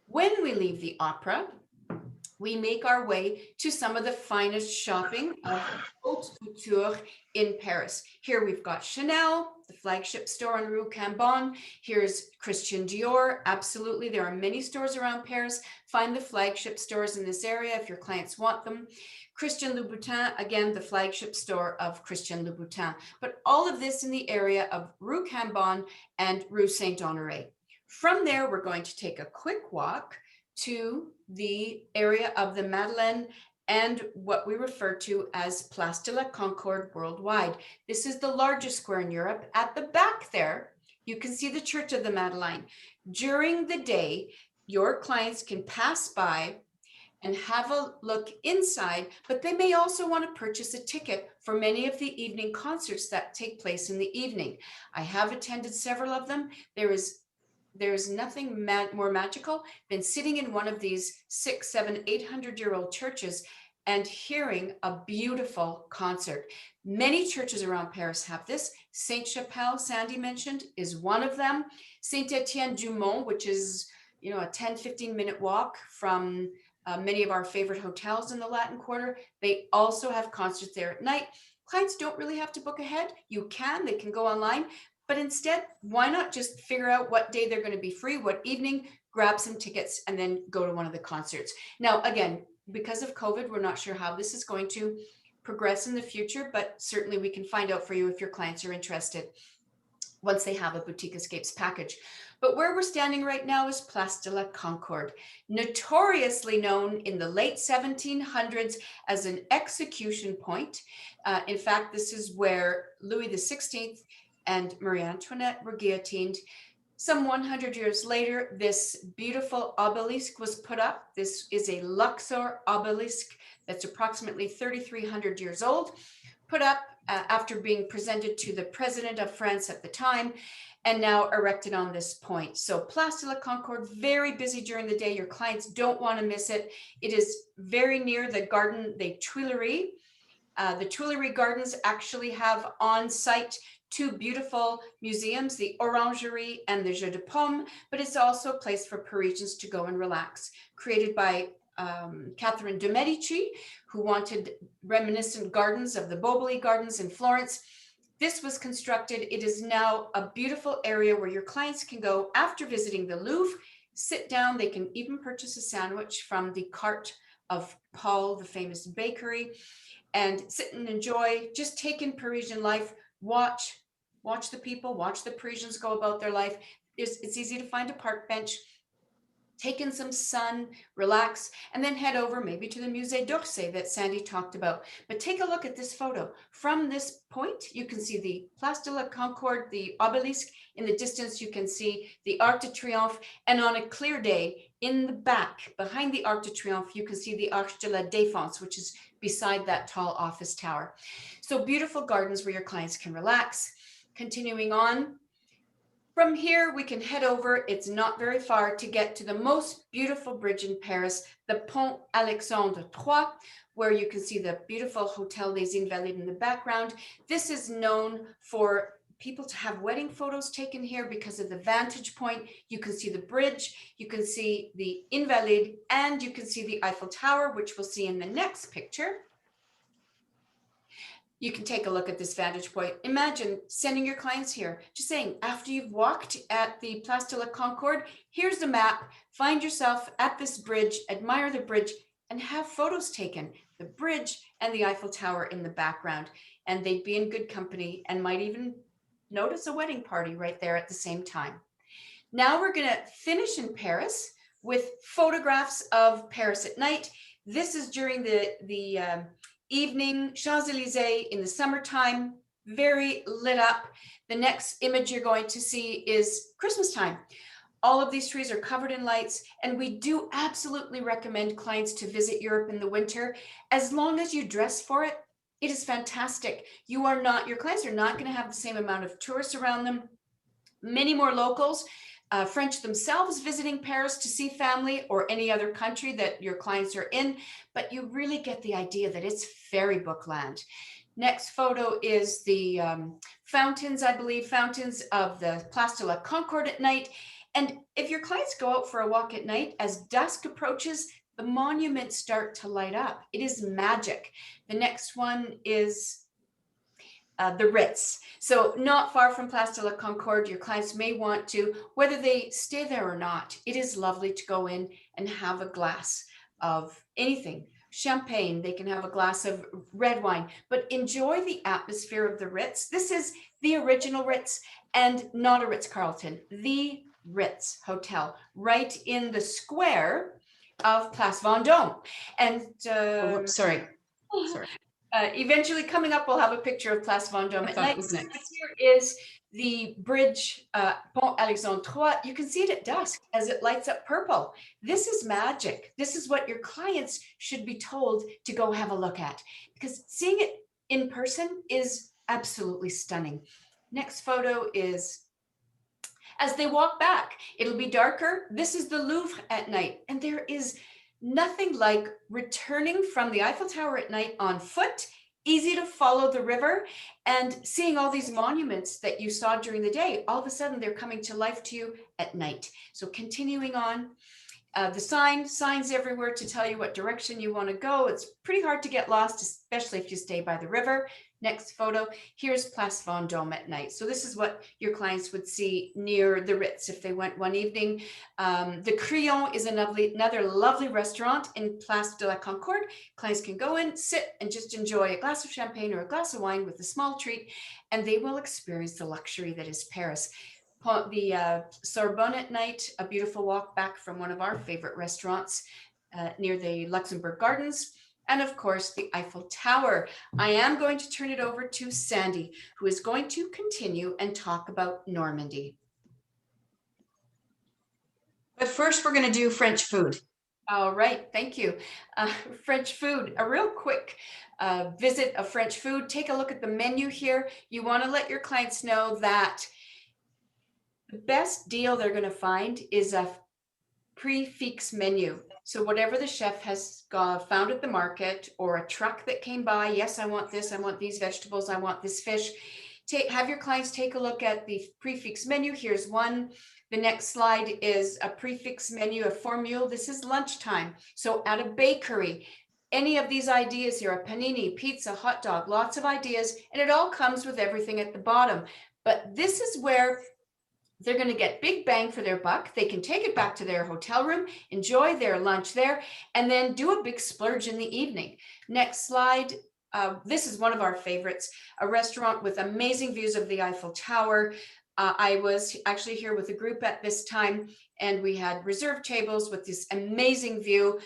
When we leave the opera, we make our way to some of the finest shopping of haute couture in Paris. Here we've got Chanel, the flagship store on Rue Cambon. Here's Christian Dior. Absolutely, there are many stores around Paris. Find the flagship stores in this area if your clients want them. Christian Louboutin, again, the flagship store of Christian Louboutin. But all of this in the area of Rue Cambon and Rue Saint-Honoré. From there, we're going to take a quick walk to the area of the Madeleine and what we refer to as Place de la Concorde worldwide. This is the largest square in Europe. At the back there, you can see the Church of the Madeleine. During the day, your clients can pass by and have a look inside, but they may also want to purchase a ticket for many of the evening concerts that take place in the evening. I have attended several of them. There's nothing more magical than sitting in one of these 600, 700, 800-year-old churches and hearing a beautiful concert. Many churches around Paris have this. Sainte-Chapelle, Sandy mentioned, is one of them. Saint-Étienne-du-Mont, which is, a 10-15 minute walk from many of our favorite hotels in the Latin Quarter. They also have concerts there at night. Clients don't really have to book ahead. They can go online. But instead, why not just figure out what day they're going to be free, what evening, grab some tickets, and then go to one of the concerts. Now, again, because of COVID, we're not sure how this is going to progress in the future, but certainly we can find out for you if your clients are interested once they have a Boutique Escapes package. But where we're standing right now is Place de la Concorde, notoriously known in the late 1700s as an execution point. In fact, this is where Louis XVI and Marie Antoinette were guillotined. Some 100 years later, this beautiful obelisk was put up. This is a Luxor obelisk that's approximately 3,300 years old, put up after being presented to the president of France at the time, and now erected on this point. So Place de la Concorde, very busy during the day. Your clients don't want to miss it. It is very near the Garden des Tuileries. The Tuileries Gardens actually have on-site two beautiful museums, the Orangerie and the Jeu de Paume, but it's also a place for Parisians to go and relax, created by Catherine de' Medici, who wanted reminiscent gardens of the Boboli Gardens in Florence. This was constructed. It is now a beautiful area where your clients can go after visiting the Louvre, sit down. They can even purchase a sandwich from the cart of Paul, the famous bakery, and sit and enjoy, just take in Parisian life, watch the people, watch the Parisians go about their life. It's easy to find a park bench, take in some sun, relax, and then head over maybe to the Musée d'Orsay that Sandy talked about. But take a look at this photo. From this point, you can see the Place de la Concorde, the obelisk. In the distance, you can see the Arc de Triomphe. And on a clear day, in the back, behind the Arc de Triomphe, you can see the Arc de la Défense, which is beside that tall office tower. So beautiful gardens where your clients can relax. Continuing on, from here, we can head over, it's not very far, to get to the most beautiful bridge in Paris, the Pont Alexandre III, where you can see the beautiful Hotel des Invalides in the background. This is known for people to have wedding photos taken here because of the vantage point. You can see the bridge, you can see the Invalides, and you can see the Eiffel Tower, which we'll see in the next picture. You can take a look at this vantage point. Imagine sending your clients here, just saying, after you've walked at the Place de la Concorde, here's the map, find yourself at this bridge, admire the bridge, and have photos taken, the bridge and the Eiffel Tower in the background. And they'd be in good company and might even notice a wedding party right there at the same time. Now we're gonna finish in Paris with photographs of Paris at night. This is during the evening, Champs-Élysées in the summertime, very lit up. The next image you're going to see is Christmas time. All of these trees are covered in lights, and we do absolutely recommend clients to visit Europe in the winter. As long as you dress for it, it is fantastic. Your clients are not going to have the same amount of tourists around them. Many more locals, French themselves visiting Paris to see family or any other country that your clients are in, but you really get the idea that it's fairy book land. Next photo is the fountains, I believe, fountains of the Place de la Concorde at night. And if your clients go out for a walk at night, as dusk approaches, the monuments start to light up. It is magic. The next one is the Ritz. So not far from Place de la Concorde, your clients may want to, whether they stay there or not, it is lovely to go in and have a glass of anything. Champagne, they can have a glass of red wine, but enjoy the atmosphere of the Ritz. This is the original Ritz and not a Ritz-Carlton, the Ritz Hotel, right in the square of Place Vendôme. And Sorry. Eventually coming up, we'll have a picture of Place Vendôme at night. Here is the bridge, Pont Alexandre III. You can see it at dusk as it lights up purple. This is magic. This is what your clients should be told to go have a look at, because seeing it in person is absolutely stunning. Next photo is as they walk back. It'll be darker. This is the Louvre at night, and there is nothing like returning from the Eiffel Tower at night on foot, easy to follow the river, and seeing all these monuments that you saw during the day. All of a sudden, they're coming to life to you at night. So continuing on, the signs everywhere to tell you what direction you want to go. It's pretty hard to get lost, especially if you stay by the river. Next photo, here's Place Vendôme at night. So this is what your clients would see near the Ritz if they went one evening. The Crillon is another lovely restaurant in Place de la Concorde. Clients can go in, sit, and just enjoy a glass of champagne or a glass of wine with a small treat, and they will experience the luxury that is Paris. The Sorbonne at night, a beautiful walk back from one of our favorite restaurants near the Luxembourg Gardens. And of course, the Eiffel Tower. I am going to turn it over to Sandy, who is going to continue and talk about Normandy. But first, we're going to do French food. All right, thank you. French food, a real quick visit of French food. Take a look at the menu here. You want to let your clients know that the best deal they're going to find is a prix-fixe menu. So whatever the chef has found at the market, or a truck that came by, yes, I want this, I want these vegetables, I want this fish. Have your clients take a look at the prix-fixe menu. Here's one. The next slide is a prix-fixe menu, a formule. This is lunchtime. So at a bakery, any of these ideas here, a panini, pizza, hot dog, lots of ideas, and it all comes with everything at the bottom. But this is where they're going to get big bang for their buck. They can take it back to their hotel room, enjoy their lunch there, and then do a big splurge in the evening. Next slide. This is one of our favorites, a restaurant with amazing views of the Eiffel Tower, I was actually here with a group at this time, and we had reserved tables with this amazing view.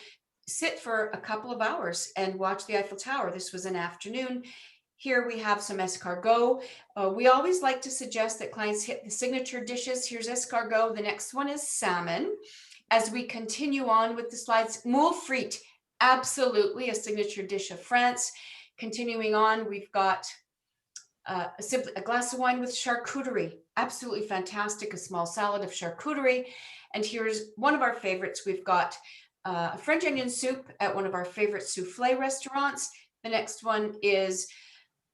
Sit for a couple of hours and watch the Eiffel Tower. This was an afternoon. Here we have some escargot. We always like to suggest that clients hit the signature dishes. Here's escargot. The next one is salmon. As we continue on with the slides, moule frite, absolutely a signature dish of France. Continuing on, we've got simply a glass of wine with charcuterie, absolutely fantastic, a small salad of charcuterie. And here's one of our favorites. We've got a French onion soup at one of our favorite souffle restaurants. The next one is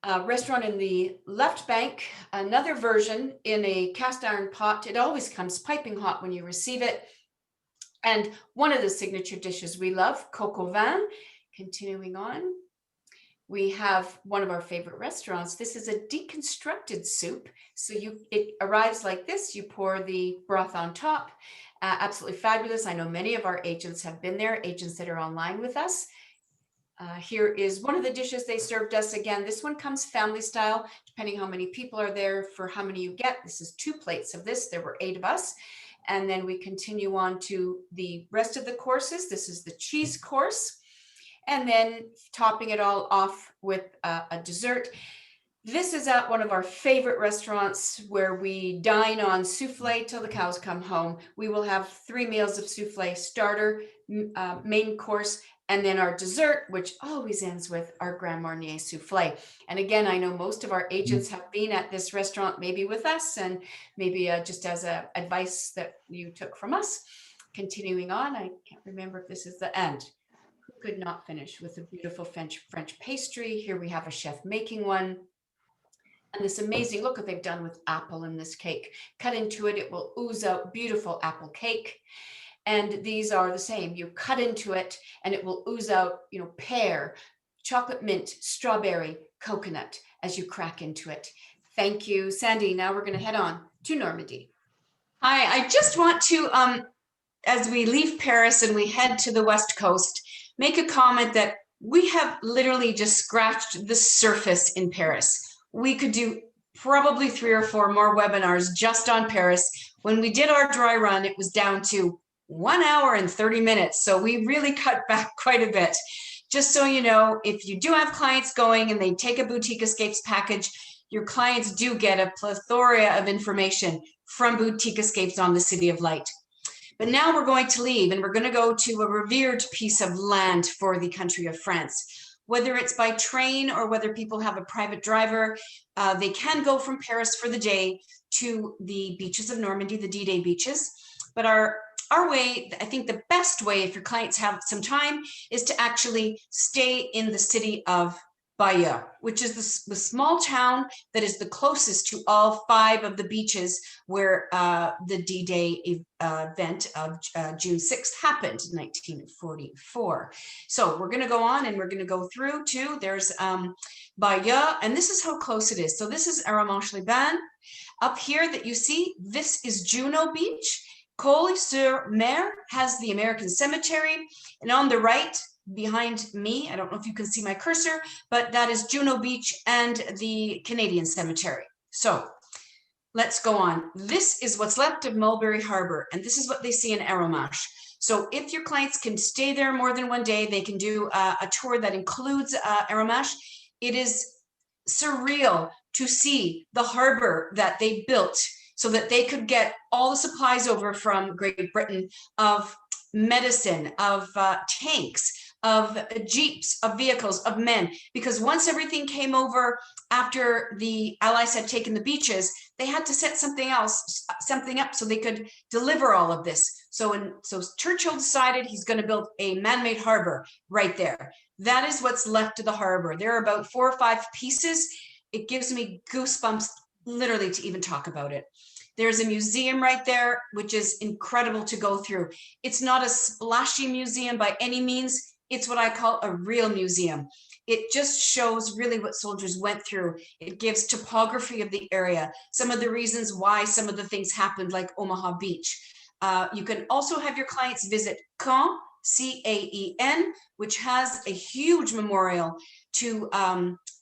a restaurant in the left bank, another version in a cast iron pot. It always comes piping hot when you receive it. And one of the signature dishes we love, coq au vin. Continuing on, we have one of our favorite restaurants. This is a deconstructed soup. So it arrives like this. You pour the broth on top. Absolutely fabulous. I know many of our agents have been there, agents that are online with us. Here is one of the dishes they served us. Again, this one comes family style, depending how many people are there for how many you get. This is 2 plates of this. There were 8 of us. And then we continue on to the rest of the courses. This is the cheese course. And then topping it all off with a dessert. This is at one of our favorite restaurants where we dine on souffle till the cows come home. We will have 3 meals of souffle, starter, main course, and then our dessert, which always ends with our Grand Marnier souffle. And again, I know most of our agents have been at this restaurant, maybe with us, and maybe just as advice that you took from us. Continuing on, I can't remember if this is the end. Who could not finish with a beautiful French pastry? Here we have a chef making one. And this amazing, look what they've done with apple in this cake. Cut into it, it will ooze out beautiful apple cake. And these are the same. You cut into it and it will ooze out, pear, chocolate mint, strawberry, coconut as you crack into it. Thank you, Sandy. Now we're going to head on to Normandy. Hi, I just want to, as we leave Paris and we head to the West Coast, make a comment that we have literally just scratched the surface in Paris. We could do probably 3 or 4 more webinars just on Paris. When we did our dry run, it was down to 1 hour and 30 minutes. So we really cut back quite a bit. Just so you know, if you do have clients going and they take a Boutique Escapes package, your clients do get a plethora of information from Boutique Escapes on the City of Light. But now we're going to leave and we're going to go to a revered piece of land for the country of France. Whether it's by train or whether people have a private driver, they can go from Paris for the day to the beaches of Normandy, the D-Day beaches. But our way, I think the best way, if your clients have some time, is to actually stay in the city of Bayeux, which is the small town that is the closest to all 5 of the beaches where the D-Day event of June 6th happened in 1944. So we're going to go on and we're going to go through to, there's Bayeux, and this is how close it is. So this is Arromanches-les-Bains. Up here that you see, this is Juno Beach. Colley-sur-Mer has the American Cemetery, and on the right, behind me, I don't know if you can see my cursor, but that is Juno Beach and the Canadian Cemetery. So let's go on. This is what's left of Mulberry Harbor, and this is what they see in Arromanches. So if your clients can stay there more than 1 day, they can do a tour that includes Arromanches. It is surreal to see the harbor that they built so that they could get all the supplies over from Great Britain of medicine, of tanks, of jeeps, of vehicles, of men, because once everything came over after the Allies had taken the beaches, they had to set something up so they could deliver all of this. So Churchill decided he's going to build a man-made harbor right there. That is what's left of the harbor. There are about 4 or 5 pieces. It gives me goosebumps literally to even talk about it. There's a museum right there, which is incredible to go through. It's not a splashy museum by any means. It's what I call a real museum. It just shows really what soldiers went through. It gives topography of the area, some of the reasons why some of the things happened, like Omaha Beach. You can also have your clients visit Caen, C-A-E-N, which has a huge memorial to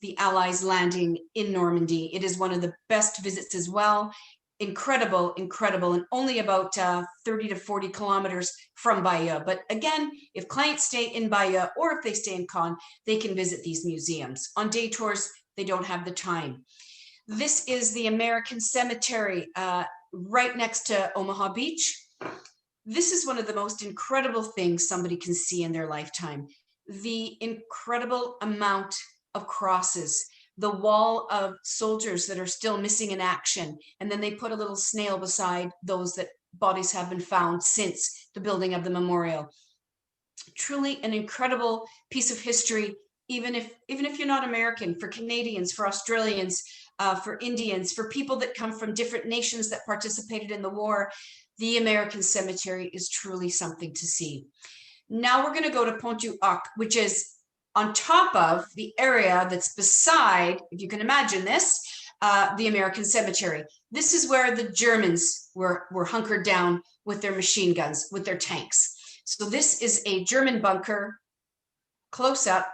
the Allies landing in Normandy. It is one of the best visits as well. incredible, and only about 30 to 40 kilometers from Bahia. But again, if clients stay in Bahia or if they stay in Cannes, they can visit these museums. On day tours, they don't have the time. This is the American Cemetery right next to Omaha Beach. This is one of the most incredible things somebody can see in their lifetime. The incredible amount of crosses, the wall of soldiers that are still missing in action, and then they put a little snail beside those that bodies have been found since the building of the memorial. Truly an incredible piece of history, even if you're not American, for Canadians, for Australians, for Indians, for people that come from different nations that participated in the war. The American Cemetery is truly something to see. Now we're going to go to Pont-du-Hoc, which is on top of the area that's beside, if you can imagine this, the American Cemetery. This is where the Germans were hunkered down with their machine guns, with their tanks. So this is a German bunker, close up.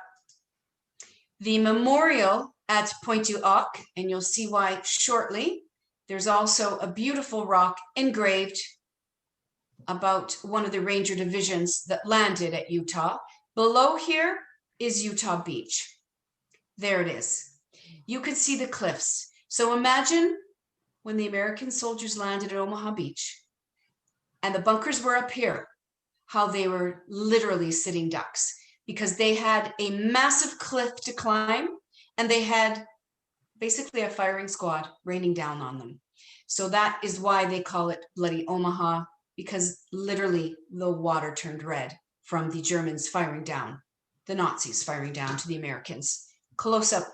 The memorial at Pont-du-Hoc, and you'll see why shortly. There's also a beautiful rock engraved about one of the Ranger divisions that landed at Utah. Below here is Utah Beach. There it is. You can see the cliffs. So imagine when the American soldiers landed at Omaha Beach and the bunkers were up here, how they were literally sitting ducks because they had a massive cliff to climb and they had basically a firing squad raining down on them. So that is why they call it Bloody Omaha, because literally the water turned red from the Germans firing down, the Nazis firing down to the Americans. Close up.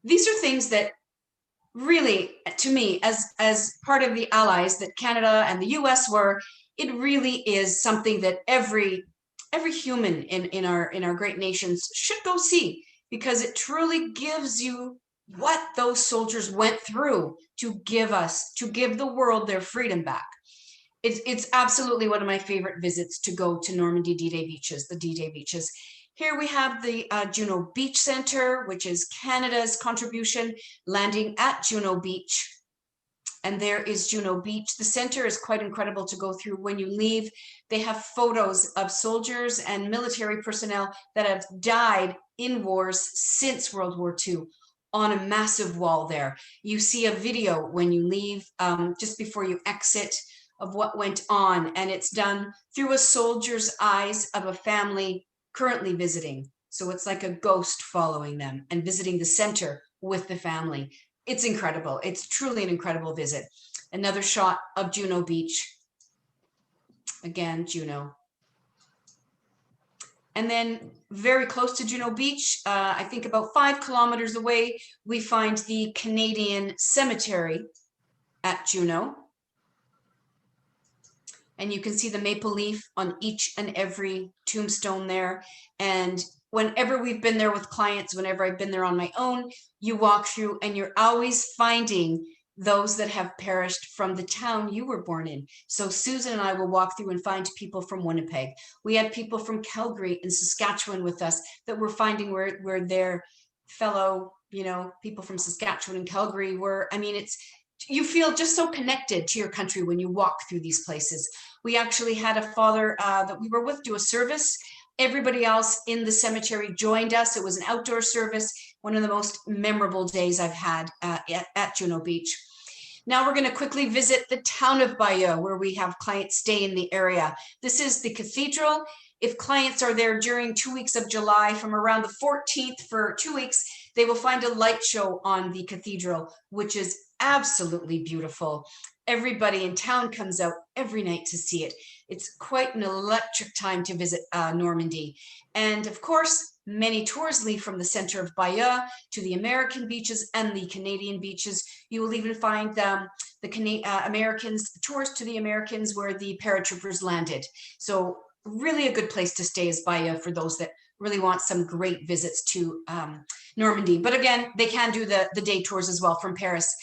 These are things that really, to me, as part of the allies that Canada and the US were, it really is something that every human in our great nations should go see, because it truly gives you what those soldiers went through to give the world their freedom back. It's absolutely one of my favorite visits to go to Normandy D-Day beaches, the D-Day beaches. Here we have the Juno Beach Center, which is Canada's contribution, landing at Juno Beach. And there is Juno Beach. The center is quite incredible to go through. When you leave, they have photos of soldiers and military personnel that have died in wars since World War II on a massive wall there. You see a video when you leave, just before you exit, of what went on, and it's done through a soldier's eyes of a family currently visiting. So it's like a ghost following them and visiting the center with the family. It's incredible. It's truly an incredible visit. Another shot of Juno Beach. Again, Juno. And then very close to Juno Beach, I think about 5 kilometers away, we find the Canadian Cemetery at Juno. And you can see the maple leaf on each and every tombstone there. And whenever we've been there with clients, whenever I've been there on my own, you walk through and you're always finding those that have perished from the town you were born in. So Susan and I will walk through and find people from Winnipeg. We had people from Calgary and Saskatchewan with us that we're finding where their fellow, people from Saskatchewan and Calgary were. I mean, you feel just so connected to your country when you walk through these places. We actually had a father that we were with do a service. Everybody else in the cemetery joined us. It was an outdoor service, one of the most memorable days I've had at Juno Beach. Now we're going to quickly visit the town of Bahia, where we have clients stay in the area. This is the cathedral. If clients are there during 2 weeks of July, from around the 14th for 2 weeks, they will find a light show on the cathedral, which is absolutely beautiful. Everybody in town comes out every night to see it. It's quite an electric time to visit Normandy. And of course, many tours leave from the center of Bahia to the American beaches and the Canadian beaches. You will even find the Americans, tours to the Americans where the paratroopers landed. So really a good place to stay is Bahia for those that really want some great visits to Normandy. But again, they can do the day tours as well from Paris.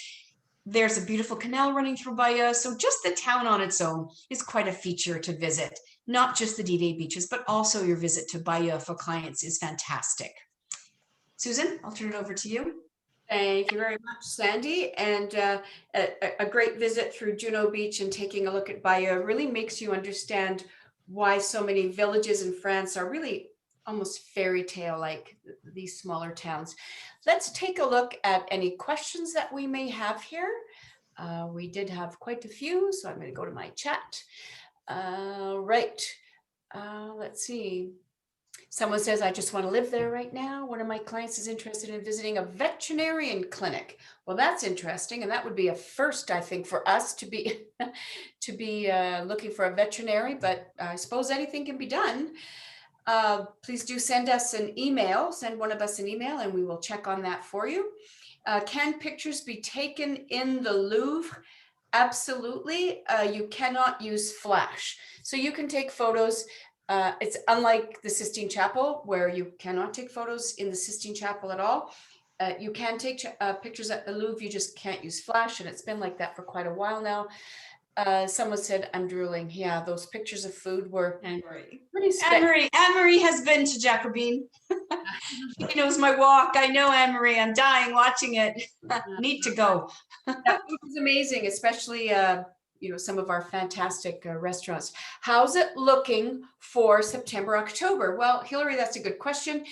There's a beautiful canal running through Bahia. So just the town on its own is quite a feature to visit. Not just the D-Day beaches, but also your visit to Bahia for clients is fantastic. Susan, I'll turn it over to you. Thank you very much, Sandy. And a great visit through Juno Beach and taking a look at Bayeux really makes you understand why so many villages in France are really almost fairy tale like these smaller towns. Let's take a look at any questions that we may have here. We did have quite a few, so I'm going to go to my chat. Right. Let's see. Someone says, I just want to live there right now. One of my clients is interested in visiting a veterinarian clinic. Well, that's interesting. And that would be a first, I think, for us to be looking for a veterinary, but I suppose anything can be done. Please do send us an email, send one of us an email, and we will check on that for you. Can pictures be taken in the Louvre? Absolutely. You cannot use flash. So you can take photos. It's unlike the Sistine Chapel, where you cannot take photos in the Sistine Chapel at all. You can take pictures at the Louvre, you just can't use flash, and it's been like that for quite a while now. Someone said, I'm drooling. Yeah, those pictures of food were pretty special. Anne-Marie has been to Jacobin. She knows my walk. I know Anne-Marie. I'm dying watching it. Need to go. That food was amazing, especially some of our fantastic restaurants. How's it looking for September, October? Well, Hillary, that's a good question.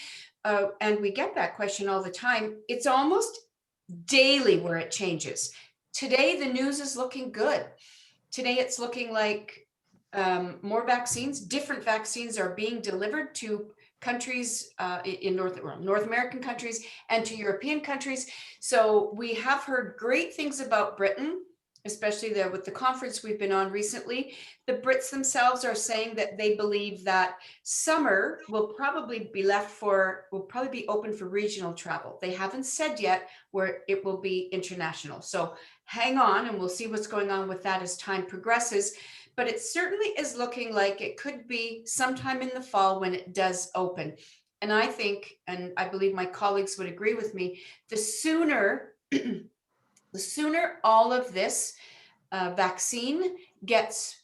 And we get that question all the time. It's almost daily where it changes. Today, the news is looking good. Today, it's looking like more vaccines, different vaccines are being delivered to countries in North American countries and to European countries. So we have heard great things about Britain, especially with the conference we've been on recently. The Brits themselves are saying that they believe that summer will probably be open for regional travel. They haven't said yet where it will be international. So hang on and we'll see what's going on with that as time progresses. But it certainly is looking like it could be sometime in the fall when it does open. And I think, and I believe my colleagues would agree with me, the sooner all of this vaccine gets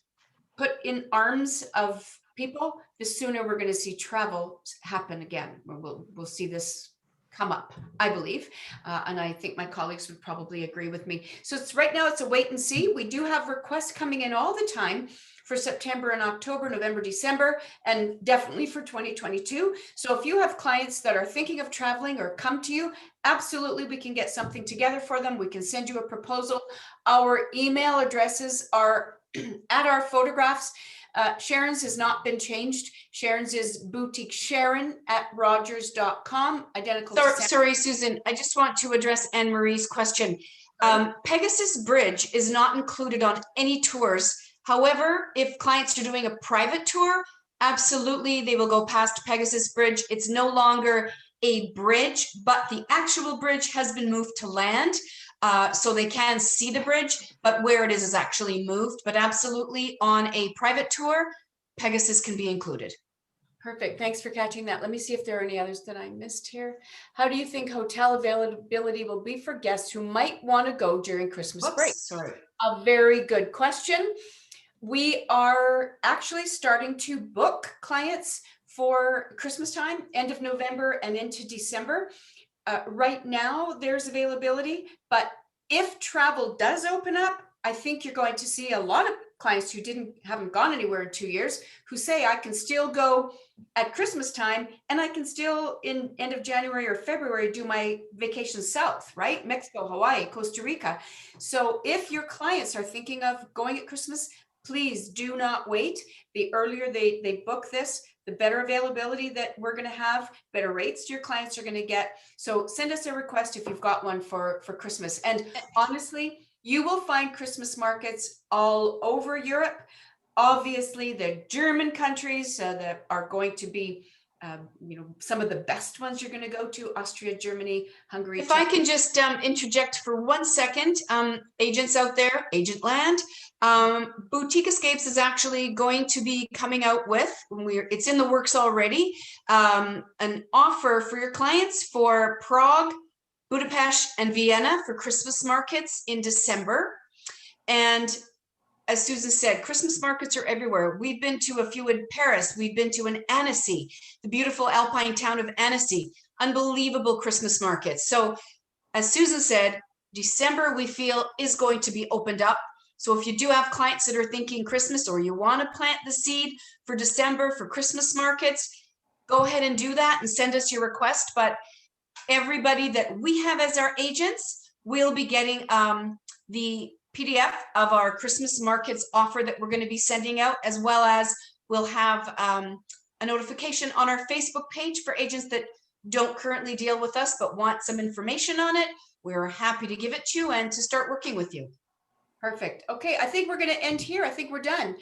put in arms of people, the sooner we're going to see travel happen again. We'll see this come up, I believe. And I think my colleagues would probably agree with me. So right now it's a wait and see. We do have requests coming in all the time for September and October, November, December, and definitely for 2022. So if you have clients that are thinking of traveling or come to you, absolutely, we can get something together for them. We can send you a proposal. Our email addresses are at our photographs. Sharon's has not been changed. Sharon's is boutiquesharon@rogers.com. Identical. Sorry, Susan. I just want to address Anne-Marie's question. Pegasus Bridge is not included on any tours. However, if clients are doing a private tour, absolutely, they will go past Pegasus Bridge. It's no longer a bridge, but the actual bridge has been moved to land. So they can see the bridge, but where it is actually moved. But absolutely, on a private tour, Pegasus can be included. Perfect. Thanks for catching that. Let me see if there are any others that I missed here. How do you think hotel availability will be for guests who might want to go during Christmas break? Sorry. A very good question. We are actually starting to book clients for Christmas time, end of November and into December. Right now, there's availability, but if travel does open up, I think you're going to see a lot of clients who haven't gone anywhere in 2 years who say, I can still go at Christmas time and I can still in end of January or February do my vacation south, right? Mexico, Hawaii, Costa Rica. So if your clients are thinking of going at Christmas, please do not wait. The earlier they book this, the better availability that we're going to have, better rates your clients are going to get. So send us a request if you've got one for Christmas. And honestly, you will find Christmas markets all over Europe. Obviously, the German countries that are going to be some of the best ones you're going to go to: Austria, Germany, Hungary. If I can just interject for 1 second, agents out there, Agent Land, Boutique Escapes is actually going to be coming out with, it's in the works already, an offer for your clients for Prague, Budapest, and Vienna for Christmas markets in December. And as Susan said, Christmas markets are everywhere. We've been to a few in Paris. We've been to an Annecy, the beautiful alpine town of Annecy. Unbelievable Christmas markets. So as Susan said, December we feel is going to be opened up. So if you do have clients that are thinking Christmas, or you want to plant the seed for December for Christmas markets, go ahead and do that and send us your request. But everybody that we have as our agents will be getting the PDF of our Christmas markets offer that we're going to be sending out, as well as we'll have a notification on our Facebook page for agents that don't currently deal with us but want some information on it. We're happy to give it to you and to start working with you. Perfect. Okay, I think we're going to end here. I think we're done.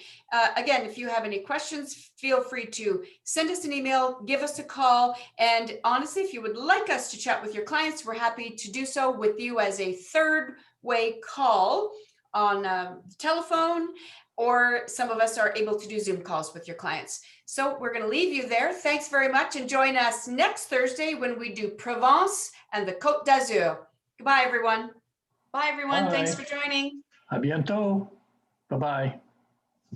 Again, if you have any questions, feel free to send us an email, give us a call. And honestly, if you would like us to chat with your clients, we're happy to do so with you as a third way call on the telephone, or some of us are able to do Zoom calls with your clients. So we're going to leave you there. Thanks very much, and join us next Thursday when we do Provence and the Côte d'Azur. Goodbye, everyone. Bye, everyone. Bye. Thanks for joining. À bientôt. Bye-bye.